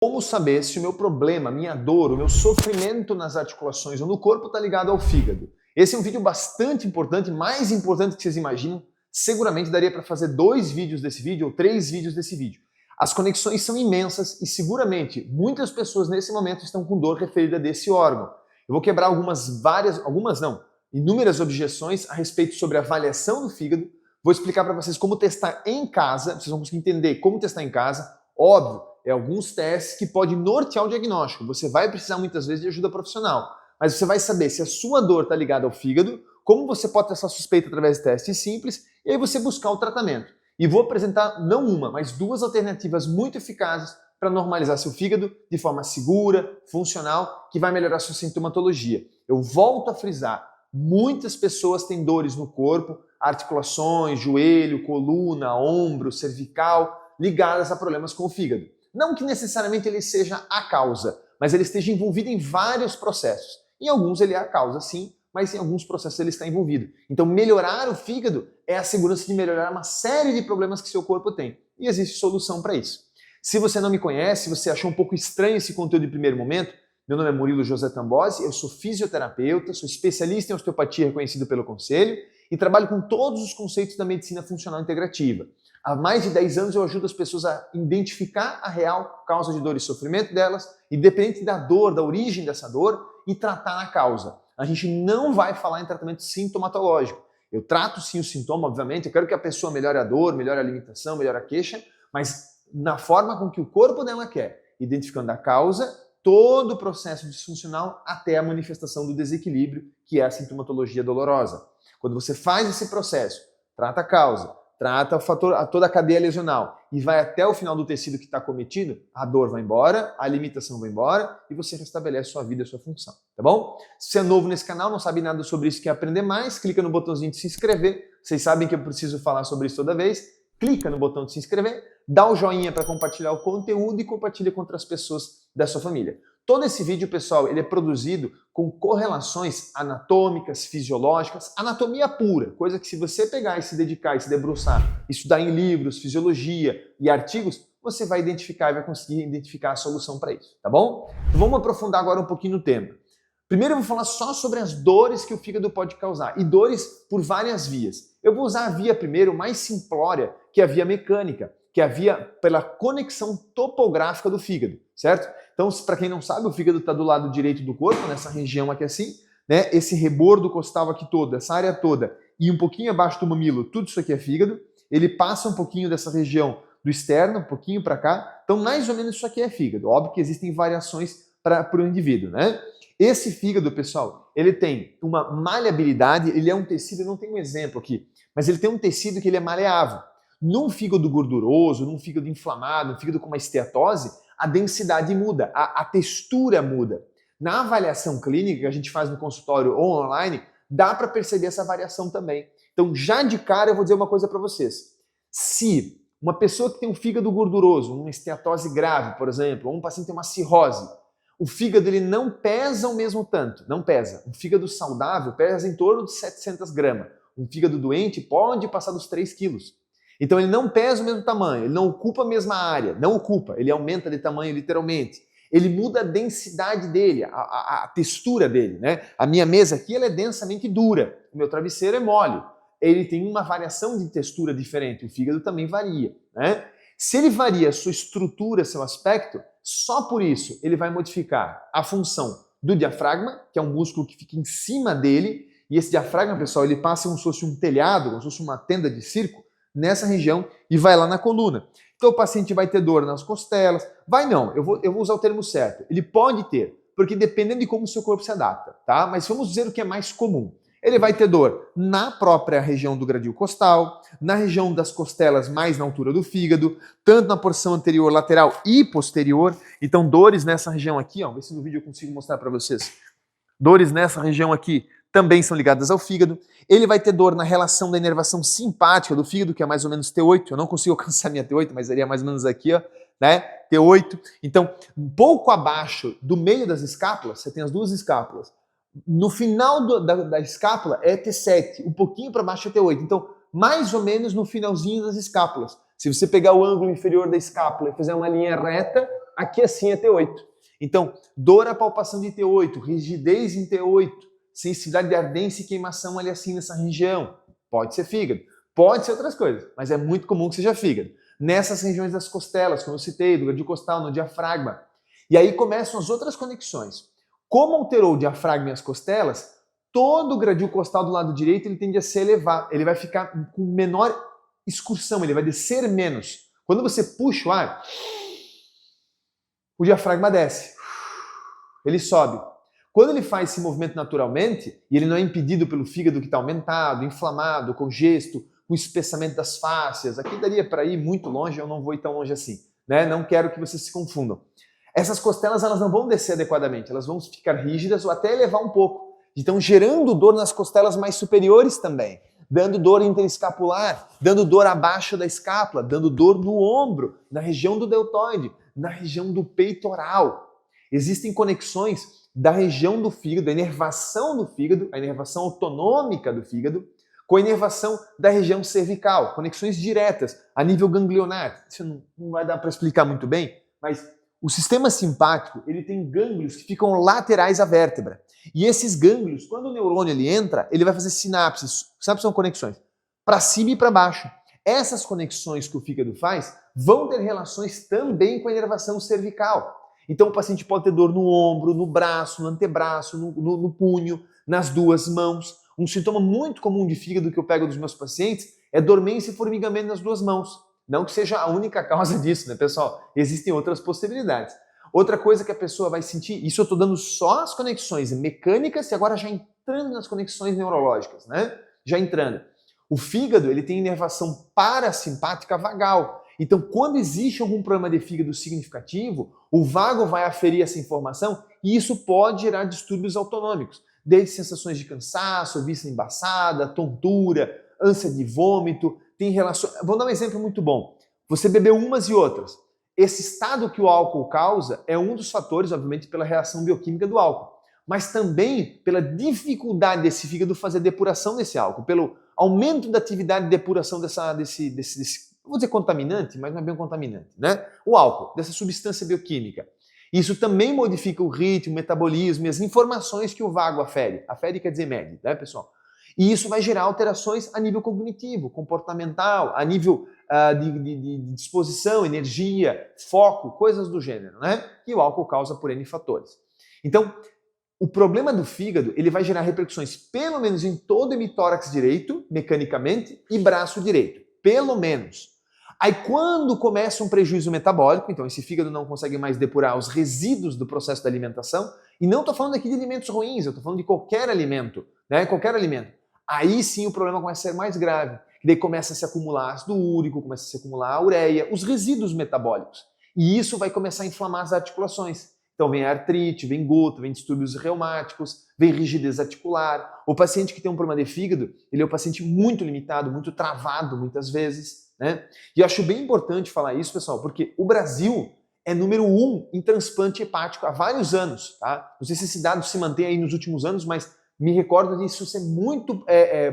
Como saber se o meu problema, minha dor, o meu sofrimento nas articulações ou no corpo está ligado ao fígado? Esse é um vídeo bastante importante, mais importante que vocês imaginam. Seguramente daria para fazer 2 vídeos desse vídeo ou 3 vídeos desse vídeo. As conexões são imensas e seguramente muitas pessoas nesse momento estão com dor referida desse órgão. Eu vou quebrar inúmeras objeções a respeito sobre a avaliação do fígado. Vou explicar para vocês como testar em casa, vocês vão conseguir entender como testar em casa. Óbvio, alguns testes que podem nortear o diagnóstico. Você vai precisar muitas vezes de ajuda profissional, mas você vai saber se a sua dor está ligada ao fígado, como você pode ter essa suspeita através de testes simples, e aí você buscar o tratamento. E vou apresentar não uma, mas 2 alternativas muito eficazes para normalizar seu fígado de forma segura, funcional, que vai melhorar sua sintomatologia. Eu volto a frisar, muitas pessoas têm dores no corpo, articulações, joelho, coluna, ombro, cervical, ligadas a problemas com o fígado. Não que necessariamente ele seja a causa, mas ele esteja envolvido em vários processos. Em alguns ele é a causa, sim, mas em alguns processos ele está envolvido. Então melhorar o fígado é a segurança de melhorar uma série de problemas que seu corpo tem. E existe solução para isso. Se você não me conhece, se você achou um pouco estranho esse conteúdo de primeiro momento, meu nome é Murilo José Tambosi, eu sou fisioterapeuta, sou especialista em osteopatia reconhecido pelo Conselho e trabalho com todos os conceitos da medicina funcional integrativa. Há mais de 10 anos eu ajudo as pessoas a identificar a real causa de dor e sofrimento delas, independente da dor, da origem dessa dor, e tratar a causa. A gente não vai falar em tratamento sintomatológico. Eu trato sim o sintoma, obviamente, eu quero que a pessoa melhore a dor, melhore a limitação, melhore a queixa, mas na forma com que o corpo dela quer, identificando a causa, todo o processo disfuncional até a manifestação do desequilíbrio, que é a sintomatologia dolorosa. Quando você faz esse processo, trata a causa, trata o fator, toda a cadeia lesional e vai até o final do tecido que está cometido, a dor vai embora, a limitação vai embora e você restabelece sua vida, sua função, tá bom? Se você é novo nesse canal, não sabe nada sobre isso, quer aprender mais, clica no botãozinho de se inscrever. Vocês sabem que eu preciso falar sobre isso toda vez. Clica no botão de se inscrever, dá o joinha para compartilhar o conteúdo e compartilha com outras pessoas da sua família. Todo esse vídeo, pessoal, ele é produzido com correlações anatômicas, fisiológicas, anatomia pura, coisa que se você pegar e se dedicar e se debruçar, estudar em livros, fisiologia e artigos, você vai identificar e vai conseguir identificar a solução para isso, tá bom? Então vamos aprofundar agora um pouquinho no tema. Primeiro eu vou falar só sobre as dores que o fígado pode causar, e dores por várias vias. Eu vou usar a via primeiro mais simplória, que é a via mecânica, que é a via pela conexão topográfica do fígado, certo? Então, para quem não sabe, o fígado está do lado direito do corpo, nessa região aqui assim, né? Esse rebordo costal aqui todo, essa área toda, e um pouquinho abaixo do mamilo, tudo isso aqui é fígado. Ele passa um pouquinho dessa região do externo, um pouquinho para cá. Então, mais ou menos isso aqui é fígado. Óbvio que existem variações para o indivíduo, né? Esse fígado, pessoal, ele tem uma maleabilidade, ele é um tecido, eu não tenho um exemplo aqui, mas ele tem um tecido que ele é maleável. Num fígado gorduroso, num fígado inflamado, num fígado com uma esteatose, a densidade muda, a textura muda. Na avaliação clínica que a gente faz no consultório ou online, dá para perceber essa variação também. Então, já de cara, eu vou dizer uma coisa para vocês. Se uma pessoa que tem um fígado gorduroso, uma esteatose grave, por exemplo, ou um paciente tem uma cirrose, o fígado ele não pesa o mesmo tanto, não pesa. Um fígado saudável pesa em torno de 700 gramas. Um fígado doente pode passar dos 3 quilos. Então ele não pesa o mesmo tamanho, ele não ocupa a mesma área, não ocupa, ele aumenta de tamanho literalmente. Ele muda a densidade dele, a textura dele, né? A minha mesa aqui ela é densamente dura, o meu travesseiro é mole. Ele tem uma variação de textura diferente, o fígado também varia, né? Se ele varia a sua estrutura, seu aspecto, só por isso ele vai modificar a função do diafragma, que é um músculo que fica em cima dele, e esse diafragma, pessoal, ele passa como se fosse um telhado, como se fosse uma tenda de circo, nessa região e vai lá na coluna. Então o paciente vai ter dor nas costelas, vai não, eu vou usar o termo certo, ele pode ter, porque dependendo de como o seu corpo se adapta, tá? Mas vamos dizer o que é mais comum. Ele vai ter dor na própria região do gradil costal, na região das costelas mais na altura do fígado, tanto na porção anterior, lateral e posterior. Então dores nessa região aqui, ó, vê se no vídeo eu consigo mostrar para vocês. Dores nessa região aqui também são ligadas ao fígado. Ele vai ter dor na relação da inervação simpática do fígado, que é mais ou menos T8. Eu não consigo alcançar minha T8, mas seria mais ou menos aqui, ó, né? T8. Então, um pouco abaixo do meio das escápulas, você tem as 2 escápulas. No final da escápula é T7, um pouquinho para baixo é T8. Então, mais ou menos no finalzinho das escápulas. Se você pegar o ângulo inferior da escápula e fizer uma linha reta, Aqui assim é T8. Então, dor à palpação de T8, rigidez em T8, sensibilidade de ardência e queimação ali assim nessa região. Pode ser fígado. Pode ser outras coisas, mas é muito comum que seja fígado. Nessas regiões das costelas, como eu citei, do gradil costal, no diafragma. E aí começam as outras conexões. Como alterou o diafragma e as costelas, todo o gradil costal do lado direito ele tende a se elevar. Ele vai ficar com menor excursão, ele vai descer menos. Quando você puxa o ar, o diafragma desce. Ele sobe. Quando ele faz esse movimento naturalmente, e ele não é impedido pelo fígado que está aumentado, inflamado, congesto, com espessamento das fáscias, aqui daria para ir muito longe, eu não vou ir tão longe assim, né? Não quero que vocês se confundam. Essas costelas elas não vão descer adequadamente, elas vão ficar rígidas ou até elevar um pouco. Então gerando dor nas costelas mais superiores também, dando dor interescapular, dando dor abaixo da escápula, dando dor no ombro, na região do deltoide, na região do peitoral. Existem conexões da região do fígado, da inervação do fígado, a inervação autonômica do fígado, com a inervação da região cervical, conexões diretas a nível ganglionar. Isso não vai dar para explicar muito bem, mas o sistema simpático ele tem gânglios que ficam laterais à vértebra. E esses gânglios, quando o neurônio ele entra, ele vai fazer sinapses. Sinapses são conexões para cima e para baixo. Essas conexões que o fígado faz vão ter relações também com a inervação cervical. Então o paciente pode ter dor no ombro, no braço, no antebraço, no punho, nas duas mãos. Um sintoma muito comum de fígado que eu pego dos meus pacientes é dormência e formigamento nas duas mãos. Não que seja a única causa disso, né, pessoal? Existem outras possibilidades. Outra coisa que a pessoa vai sentir, isso eu estou dando só as conexões mecânicas e agora já entrando nas conexões neurológicas, né? Já entrando. O fígado, ele tem inervação parasimpática vagal. Então, quando existe algum problema de fígado significativo, o vago vai aferir essa informação e isso pode gerar distúrbios autonômicos, desde sensações de cansaço, vista embaçada, tontura, ânsia de vômito, tem relação... Vou dar um exemplo muito bom. Você bebeu umas e outras. Esse estado que o álcool causa é um dos fatores, obviamente, pela reação bioquímica do álcool, mas também pela dificuldade desse fígado fazer a depuração desse álcool, pelo aumento da atividade de depuração desse vou dizer contaminante, mas não é bem um contaminante, né? O álcool, dessa substância bioquímica. Isso também modifica o ritmo, o metabolismo e as informações que o vago afere. Afere quer dizer mede, né, pessoal? E isso vai gerar alterações a nível cognitivo, comportamental, a nível de disposição, energia, foco, coisas do gênero, né? Que o álcool causa por N fatores. Então, o problema do fígado, ele vai gerar repercussões pelo menos em todo o hemitórax direito, mecanicamente, e braço direito. Pelo menos. Aí quando começa um prejuízo metabólico, então esse fígado não consegue mais depurar os resíduos do processo da alimentação, e não estou falando aqui de alimentos ruins, eu estou falando de qualquer alimento, né? Qualquer alimento. Aí sim o problema começa a ser mais grave. Daí começa a se acumular ácido úrico, começa a se acumular a ureia, os resíduos metabólicos. E isso vai começar a inflamar as articulações. Então vem artrite, vem gota, vem distúrbios reumáticos, vem rigidez articular. O paciente que tem um problema de fígado, ele é um paciente muito limitado, muito travado muitas vezes, né? E eu acho bem importante falar isso, pessoal, porque o Brasil é número 1 em transplante hepático há vários anos, tá? Não sei se esse dado se mantém aí nos últimos anos, mas me recordo disso ser muito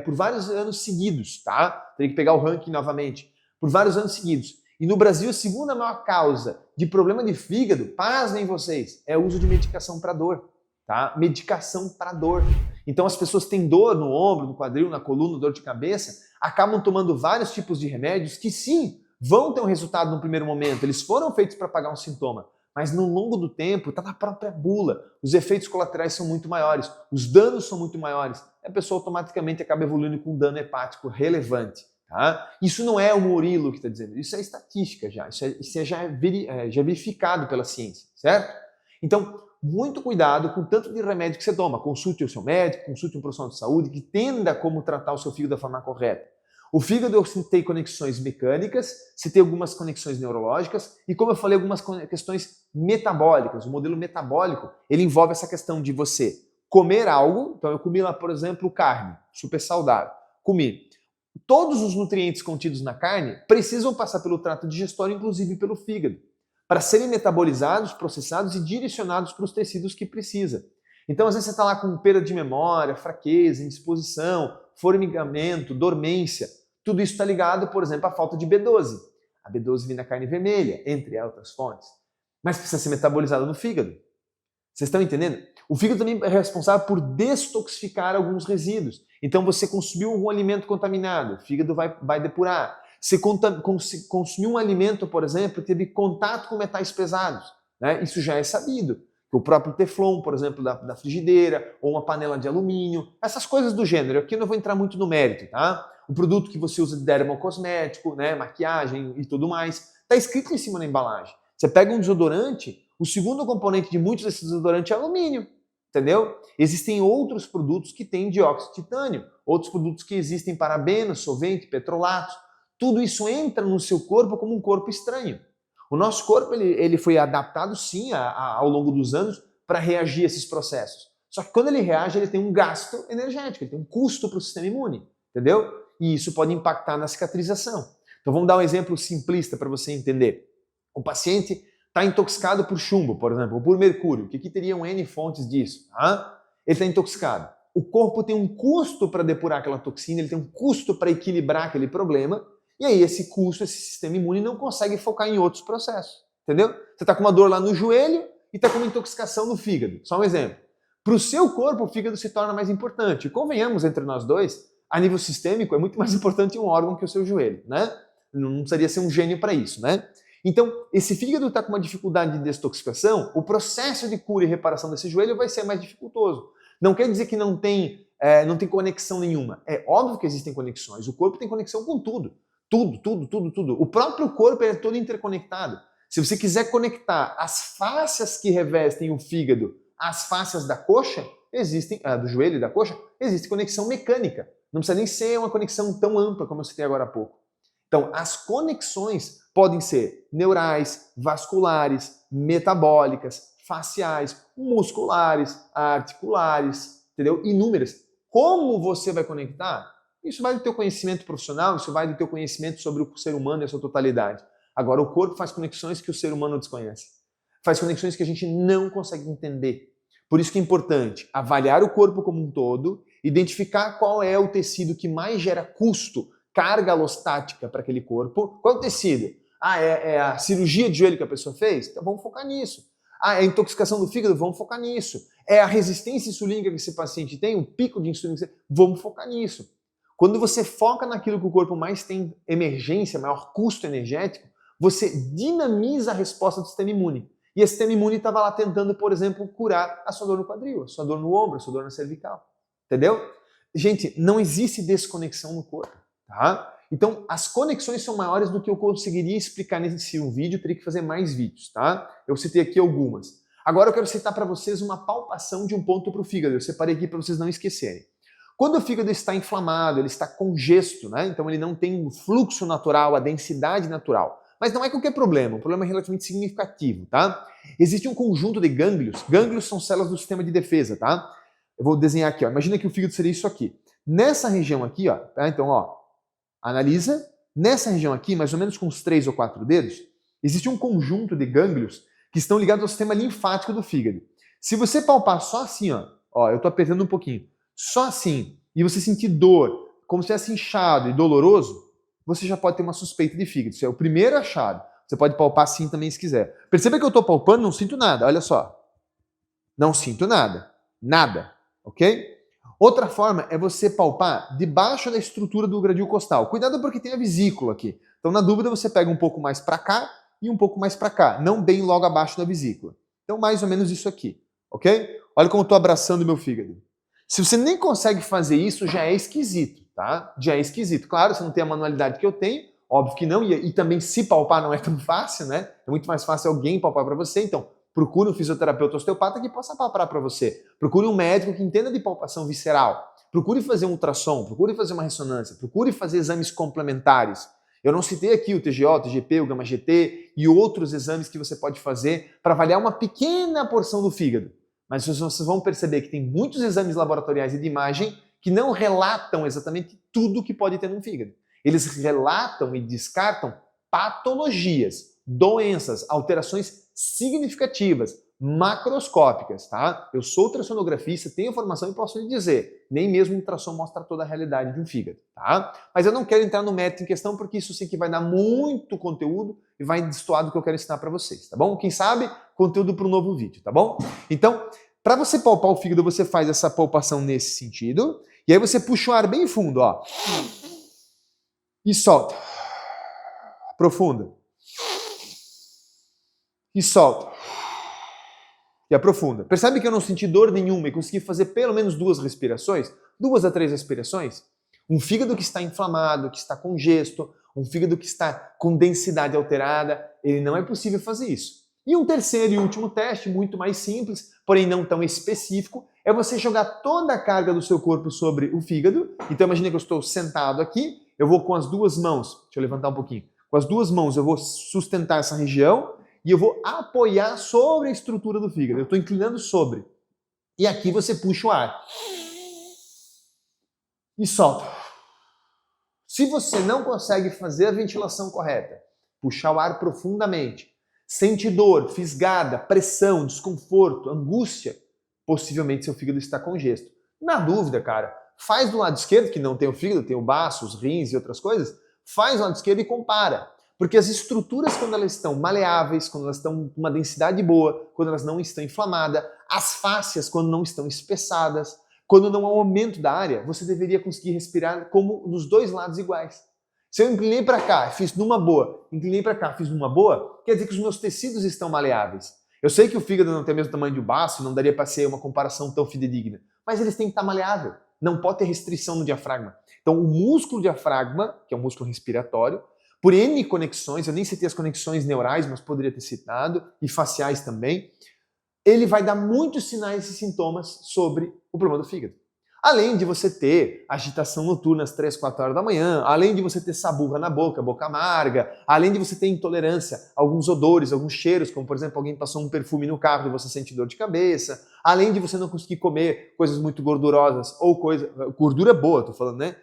por vários anos seguidos, tá? Teria que pegar o ranking novamente. Por vários anos seguidos. E no Brasil, a segunda maior causa de problema de fígado, pasmem vocês, é o uso de medicação para dor, tá? Medicação para dor. Então as pessoas têm dor no ombro, no quadril, na coluna, dor de cabeça, acabam tomando vários tipos de remédios que sim, vão ter um resultado no primeiro momento, eles foram feitos para apagar um sintoma, mas no longo do tempo, está na própria bula, os efeitos colaterais são muito maiores, os danos são muito maiores, a pessoa automaticamente acaba evoluindo com um dano hepático relevante. Tá? Isso não é o Murilo que está dizendo, isso é estatística já, isso já é verificado pela ciência, certo? Então, muito cuidado com o tanto de remédio que você toma, consulte o seu médico, consulte um profissional de saúde que entenda como tratar o seu fígado da forma correta. O fígado eu citei conexões mecânicas, citei algumas conexões neurológicas e, como eu falei, algumas questões metabólicas. O modelo metabólico, ele envolve essa questão de você comer algo, então eu comi lá, por exemplo, carne, super saudável, comi. Todos os nutrientes contidos na carne precisam passar pelo trato digestório, inclusive pelo fígado, para serem metabolizados, processados e direcionados para os tecidos que precisa. Então, às vezes você está lá com perda de memória, fraqueza, indisposição, formigamento, dormência. Tudo isso está ligado, por exemplo, à falta de B12. A B12 vem na carne vermelha, entre outras fontes. mas precisa ser metabolizado no fígado. Vocês estão entendendo? O fígado também é responsável por destoxificar alguns resíduos. Então você consumiu algum alimento contaminado, o fígado vai depurar. Você consumiu um alimento, por exemplo, que teve contato com metais pesados, né? Isso já é sabido. O próprio teflon, por exemplo, da frigideira, ou uma panela de alumínio, essas coisas do gênero. Aqui eu não vou entrar muito no mérito, tá? O produto que você usa de dermocosmético, né, maquiagem e tudo mais, está escrito em cima da embalagem. Você pega um desodorante, o segundo componente de muitos desses desodorantes é alumínio, entendeu? Existem outros produtos que têm dióxido de titânio, outros produtos que existem parabenos, solvente, petrolatos. Tudo isso entra no seu corpo como um corpo estranho. O nosso corpo ele foi adaptado sim ao longo dos anos para reagir a esses processos. Só que quando ele reage, ele tem um gasto energético, ele tem um custo para o sistema imune, entendeu? E isso pode impactar na cicatrização. Então vamos dar um exemplo simplista para você entender. O paciente está intoxicado por chumbo, por exemplo, ou por mercúrio, que aqui teriam N fontes disso. Tá? Ele está intoxicado. O corpo tem um custo para depurar aquela toxina, ele tem um custo para equilibrar aquele problema, e aí esse custo, esse sistema imune não consegue focar em outros processos, entendeu? Você está com uma dor lá no joelho e está com uma intoxicação no fígado. Só um exemplo. Para o seu corpo, o fígado se torna mais importante. E convenhamos entre nós dois, a nível sistêmico, é muito mais importante um órgão que o seu joelho, né? Não precisaria ser um gênio para isso, né? Então, esse fígado está com uma dificuldade de detoxificação, o processo de cura e reparação desse joelho vai ser mais dificultoso. Não quer dizer que não tem conexão nenhuma. É óbvio que existem conexões. O corpo tem conexão com tudo. Tudo. O próprio corpo é todo interconectado. Se você quiser conectar as fáscias que revestem o fígado às fáscias da coxa, do joelho e da coxa, existe conexão mecânica. Não precisa nem ser uma conexão tão ampla como eu citei agora há pouco. Então, as conexões podem ser neurais, vasculares, metabólicas, faciais, musculares, articulares, entendeu? Inúmeras. Como você vai conectar? Isso vai do teu conhecimento profissional, isso vai do teu conhecimento sobre o ser humano e a sua totalidade. Agora, o corpo faz conexões que o ser humano desconhece. Faz conexões que a gente não consegue entender. Por isso que é importante avaliar o corpo como um todo, identificar qual é o tecido que mais gera custo, carga alostática para aquele corpo. Qual é o tecido? É a cirurgia de joelho que a pessoa fez? Então vamos focar nisso. É a intoxicação do fígado? Vamos focar nisso. É a resistência insulínica que esse paciente tem? O pico de insulina? Vamos focar nisso. Quando você foca naquilo que o corpo mais tem emergência, maior custo energético, você dinamiza a resposta do sistema imune. E esse sistema imune estava lá tentando, por exemplo, curar a sua dor no quadril, a sua dor no ombro, a sua dor na cervical. Entendeu? Gente, não existe desconexão no corpo. Tá? Então, as conexões são maiores do que eu conseguiria explicar nesse vídeo, eu teria que fazer mais vídeos, tá? Eu citei aqui algumas. Agora eu quero citar para vocês uma palpação de um ponto para o fígado, eu separei aqui para vocês não esquecerem. Quando o fígado está inflamado, ele está congesto, né? Então ele não tem o fluxo natural, a densidade natural. Mas não é qualquer problema, o problema é relativamente significativo, tá? Existe um conjunto de gânglios, gânglios são células do sistema de defesa, tá? Eu vou desenhar aqui, ó. Imagina que o fígado seria isso aqui. Nessa região aqui, ó, tá? Então, ó, analisa, nessa região aqui, mais ou menos com uns 3 ou 4 dedos, existe um conjunto de gânglios que estão ligados ao sistema linfático do fígado. Se você palpar só assim, ó, eu tô apertando um pouquinho, só assim, e você sentir dor, como se estivesse inchado e doloroso, você já pode ter uma suspeita de fígado. Isso é o primeiro achado. Você pode palpar assim também se quiser. Perceba que eu tô palpando, não sinto nada, olha só. Não sinto nada. Nada, ok? Outra forma é você palpar debaixo da estrutura do gradil costal. Cuidado porque tem a vesícula aqui. Então, na dúvida, você pega um pouco mais para cá e um pouco mais para cá, não bem logo abaixo da vesícula. Então, mais ou menos isso aqui, ok? Olha como eu estou abraçando o meu fígado. Se você nem consegue fazer isso, já é esquisito, tá? Já é esquisito. Claro, você não tem a manualidade que eu tenho, óbvio que não, e também se palpar não é tão fácil, né? É muito mais fácil alguém palpar para você, então procure um fisioterapeuta osteopata que possa palpar para você. Procure um médico que entenda de palpação visceral. Procure fazer um ultrassom, procure fazer uma ressonância, procure fazer exames complementares. Eu não citei aqui o TGO, o TGP, o Gama-GT e outros exames que você pode fazer para avaliar uma pequena porção do fígado. Mas vocês vão perceber que tem muitos exames laboratoriais e de imagem que não relatam exatamente tudo que pode ter no fígado. Eles relatam e descartam patologias, doenças, alterações significativas, macroscópicas, tá? Eu sou ultrassonografista, tenho formação e posso lhe dizer, nem mesmo o ultrassom mostra toda a realidade de um fígado, tá? Mas eu não quero entrar no mérito em questão porque isso sim que vai dar muito conteúdo e vai destoar do que eu quero ensinar para vocês, tá bom? Quem sabe, conteúdo para um novo vídeo, tá bom? Então, para você palpar o fígado, você faz essa palpação nesse sentido, e aí você puxa o ar bem fundo, ó. E solta. Aprofunda. E solta. E aprofunda. Percebe que eu não senti dor nenhuma e consegui fazer pelo menos 2 respirações? 2 a 3 respirações? Um fígado que está inflamado, que está congesto, um fígado que está com densidade alterada, ele não é possível fazer isso. E um terceiro e último teste, muito mais simples, porém não tão específico, é você jogar toda a carga do seu corpo sobre o fígado. Então imagine que eu estou sentado aqui, eu vou com as 2 mãos, deixa eu levantar um pouquinho, com as 2 mãos eu vou sustentar essa região e eu vou apoiar sobre a estrutura do fígado, eu estou inclinando sobre. E aqui você puxa o ar. E solta. Se você não consegue fazer a ventilação correta, puxar o ar profundamente, sente dor, fisgada, pressão, desconforto, angústia, possivelmente seu fígado está congesto. Na dúvida, cara, faz do lado esquerdo, que não tem o fígado, tem o baço, os rins e outras coisas, faz do lado esquerdo e compara. Porque as estruturas, quando elas estão maleáveis, quando elas estão com uma densidade boa, quando elas não estão inflamadas, as fáscias, quando não estão espessadas, quando não há um aumento da área, você deveria conseguir respirar como nos 2 lados iguais. Se eu inclinei para cá, fiz numa boa, inclinei para cá, fiz numa boa, quer dizer que os meus tecidos estão maleáveis. Eu sei que o fígado não tem o mesmo tamanho do baço, não daria para ser uma comparação tão fidedigna, mas eles têm que estar maleável. Não pode ter restrição no diafragma. Então, o músculo diafragma, que é um músculo respiratório, por N conexões, eu nem citei as conexões neurais, mas poderia ter citado, e faciais também, ele vai dar muitos sinais e sintomas sobre o problema do fígado. Além de você ter agitação noturna às 3, 4 horas da manhã, além de você ter saburra na boca, boca amarga, além de você ter intolerância a alguns odores, alguns cheiros, como por exemplo, alguém passou um perfume no carro e você sente dor de cabeça, além de você não conseguir comer coisas muito gordurosas ou gordura boa, tô falando, né?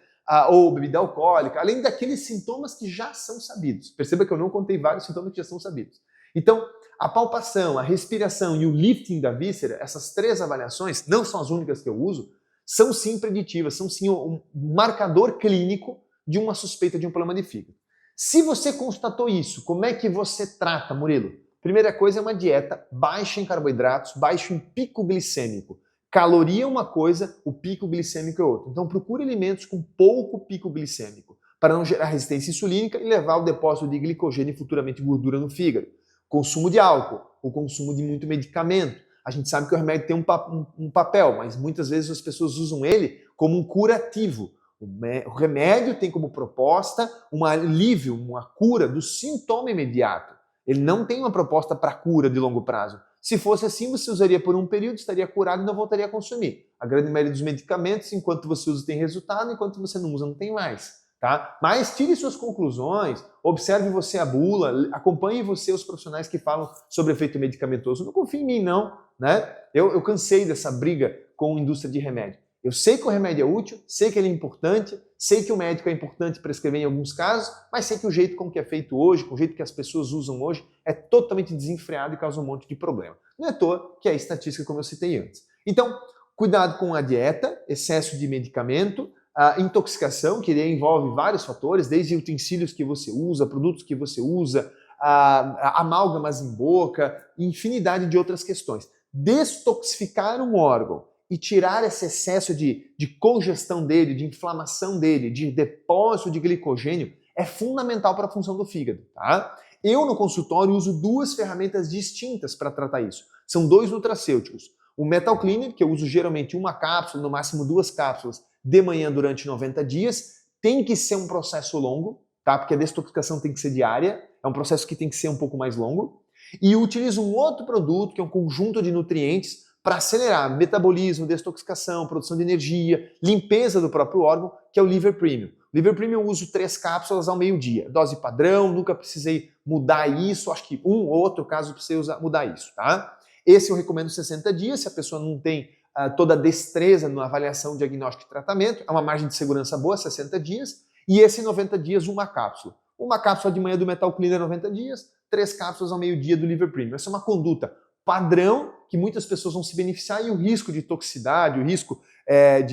Ou bebida alcoólica, além daqueles sintomas que já são sabidos. Perceba que eu não contei vários sintomas que já são sabidos. Então, a palpação, a respiração e o lifting da víscera, essas 3 avaliações, não são as únicas que eu uso, são sim preditivas, são sim um marcador clínico de uma suspeita de um problema de fígado. Se você constatou isso, como é que você trata, Murilo? Primeira coisa é uma dieta baixa em carboidratos, baixa em pico glicêmico. Caloria é uma coisa, o pico glicêmico é outra. Então procure alimentos com pouco pico glicêmico, para não gerar resistência insulínica e levar ao depósito de glicogênio e futuramente gordura no fígado. Consumo de álcool, o consumo de muito medicamento. A gente sabe que o remédio tem um papel, mas muitas vezes as pessoas usam ele como um curativo. O remédio tem como proposta um alívio, uma cura do sintoma imediato. Ele não tem uma proposta para cura de longo prazo. Se fosse assim, você usaria por um período, estaria curado e não voltaria a consumir. A grande maioria dos medicamentos, enquanto você usa, tem resultado, enquanto você não usa, não tem mais. Tá? Mas tire suas conclusões, observe você a bula, acompanhe você os profissionais que falam sobre efeito medicamentoso. Não confie em mim, não. Né? Eu cansei dessa briga com a indústria de remédio. Eu sei que o remédio é útil, sei que ele é importante, sei que o médico é importante prescrever em alguns casos, mas sei que o jeito como que é feito hoje, com o jeito que as pessoas usam hoje, é totalmente desenfreado e causa um monte de problema. Não é à toa que é a estatística como eu citei antes. Então, cuidado com a dieta, excesso de medicamento, a intoxicação, que envolve vários fatores, desde utensílios que você usa, produtos que você usa, amálgamas em boca, infinidade de outras questões. Destoxificar um órgão e tirar esse excesso de congestão dele, de inflamação dele, de depósito de glicogênio, é fundamental para a função do fígado. Tá? Eu, no consultório, uso 2 ferramentas distintas para tratar isso. São 2 nutracêuticos. O Metal Cleaner, que eu uso geralmente uma cápsula, no máximo 2 cápsulas, de manhã durante 90 dias. Tem que ser um processo longo, tá? Porque a detoxificação tem que ser diária, é um processo que tem que ser um pouco mais longo. E eu utilizo um outro produto, que é um conjunto de nutrientes, para acelerar metabolismo, detoxificação, produção de energia, limpeza do próprio órgão, que é o Liver Premium. Liver Premium eu uso 3 cápsulas ao meio-dia, dose padrão, nunca precisei mudar isso, acho que um ou outro caso precisei mudar isso, tá? Esse eu recomendo 60 dias, se a pessoa não tem toda a destreza na avaliação, diagnóstico e tratamento, é uma margem de segurança boa, 60 dias, e esse 90 dias uma cápsula. Uma cápsula de manhã do Metal Cleaner 90 dias, 3 cápsulas ao meio-dia do Liver Premium. Essa é uma conduta padrão que muitas pessoas vão se beneficiar e o risco de toxicidade, o risco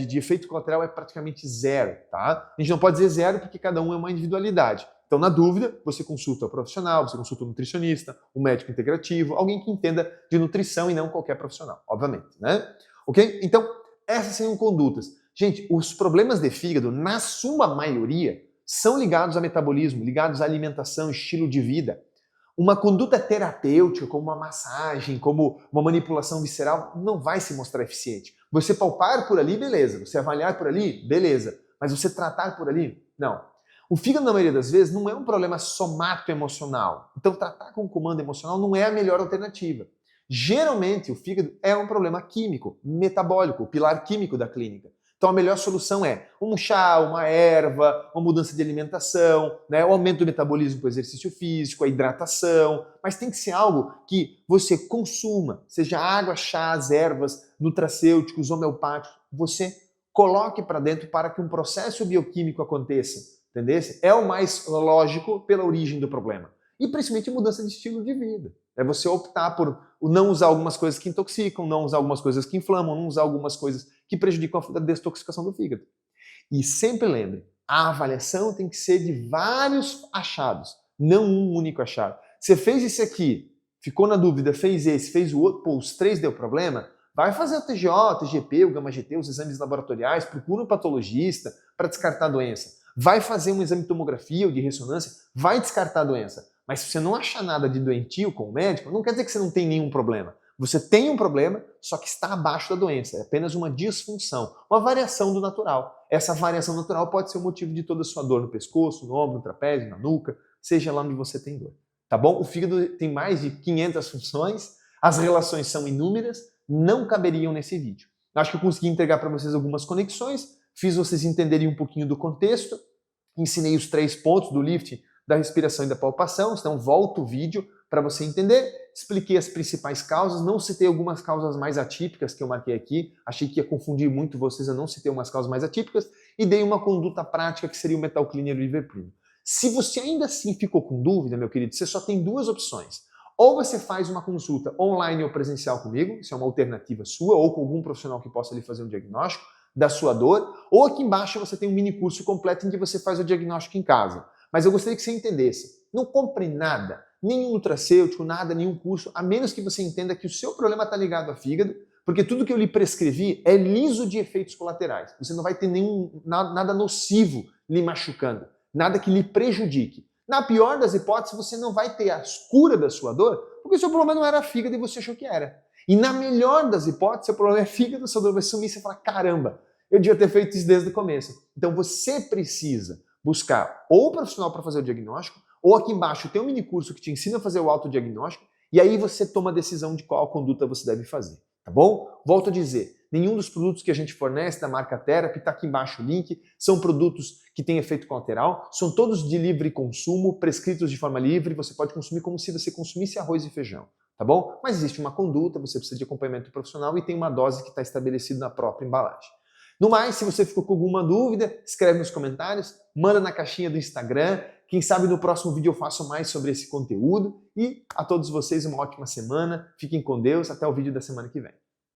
de efeito colateral é praticamente zero, tá? A gente não pode dizer zero porque cada um é uma individualidade. Então, na dúvida, você consulta o profissional, você consulta o nutricionista, um médico integrativo, alguém que entenda de nutrição e não qualquer profissional, obviamente, né? Ok? Então, essas seriam condutas. Gente, os problemas de fígado, na sua maioria, são ligados a metabolismo, ligados à alimentação, estilo de vida. Uma conduta terapêutica, como uma massagem, como uma manipulação visceral, não vai se mostrar eficiente. Você palpar por ali, beleza. Você avaliar por ali, beleza. Mas você tratar por ali, não. O fígado, na maioria das vezes, não é um problema somato-emocional. Então, tratar com comando emocional não é a melhor alternativa. Geralmente, o fígado é um problema químico, metabólico, o pilar químico da clínica. Então a melhor solução é um chá, uma erva, uma mudança de alimentação, né? O aumento do metabolismo com o exercício físico, a hidratação, mas tem que ser algo que você consuma, seja água, chás, ervas, nutracêuticos, homeopáticos, você coloque para dentro para que um processo bioquímico aconteça, entendeu? É o mais lógico pela origem do problema. E principalmente mudança de estilo de vida. É você optar por não usar algumas coisas que intoxicam, não usar algumas coisas que inflamam, não usar algumas coisas que prejudicam a desintoxicação do fígado. E sempre lembre, a avaliação tem que ser de vários achados, não um único achado. Você fez esse aqui, ficou na dúvida, fez esse, fez o outro, pô, os três deu problema, vai fazer o TGO, o TGP, o Gama-GT, os exames laboratoriais, procura um patologista para descartar a doença. Vai fazer um exame de tomografia ou de ressonância, vai descartar a doença. Mas se você não achar nada de doentio com o médico, não quer dizer que você não tem nenhum problema. Você tem um problema, só que está abaixo da doença. É apenas uma disfunção, uma variação do natural. Essa variação natural pode ser o motivo de toda a sua dor no pescoço, no ombro, no trapézio, na nuca, seja lá onde você tem dor. Tá bom? O fígado tem mais de 500 funções, as relações são inúmeras, não caberiam nesse vídeo. Acho que eu consegui entregar para vocês algumas conexões, fiz vocês entenderem um pouquinho do contexto, ensinei os 3 pontos do lifting, da respiração e da palpação, então volta o vídeo para você entender, expliquei as principais causas, não citei algumas causas mais atípicas que eu marquei aqui, achei que ia confundir muito vocês, eu não citei umas causas mais atípicas, e dei uma conduta prática que seria o Metal Cleaner e o Iverprimo. Se você ainda assim ficou com dúvida, meu querido, você só tem 2 opções. Ou você faz uma consulta online ou presencial comigo, isso é uma alternativa sua, ou com algum profissional que possa lhe fazer um diagnóstico da sua dor, ou aqui embaixo você tem um mini curso completo em que você faz o diagnóstico em casa. Mas eu gostaria que você entendesse, não compre nada, nenhum nutracêutico, nada, nenhum curso, a menos que você entenda que o seu problema está ligado ao fígado, porque tudo que eu lhe prescrevi é liso de efeitos colaterais. Você não vai ter nada nocivo lhe machucando, nada que lhe prejudique. Na pior das hipóteses, você não vai ter a cura da sua dor, porque o seu problema não era fígado e você achou que era. E na melhor das hipóteses, seu problema é fígado, sua dor vai sumir e você fala, caramba, eu devia ter feito isso desde o começo. Então você precisa buscar ou o profissional para fazer o diagnóstico, ou aqui embaixo tem um mini curso que te ensina a fazer o autodiagnóstico, e aí você toma a decisão de qual conduta você deve fazer, tá bom? Volto a dizer, nenhum dos produtos que a gente fornece da marca Therapy, está aqui embaixo o link, são produtos que têm efeito colateral, são todos de livre consumo, prescritos de forma livre, você pode consumir como se você consumisse arroz e feijão, tá bom? Mas existe uma conduta, você precisa de acompanhamento profissional e tem uma dose que está estabelecida na própria embalagem. No mais, se você ficou com alguma dúvida, escreve nos comentários, manda na caixinha do Instagram. Quem sabe no próximo vídeo eu faço mais sobre esse conteúdo. E a todos vocês uma ótima semana. Fiquem com Deus. Até o vídeo da semana que vem.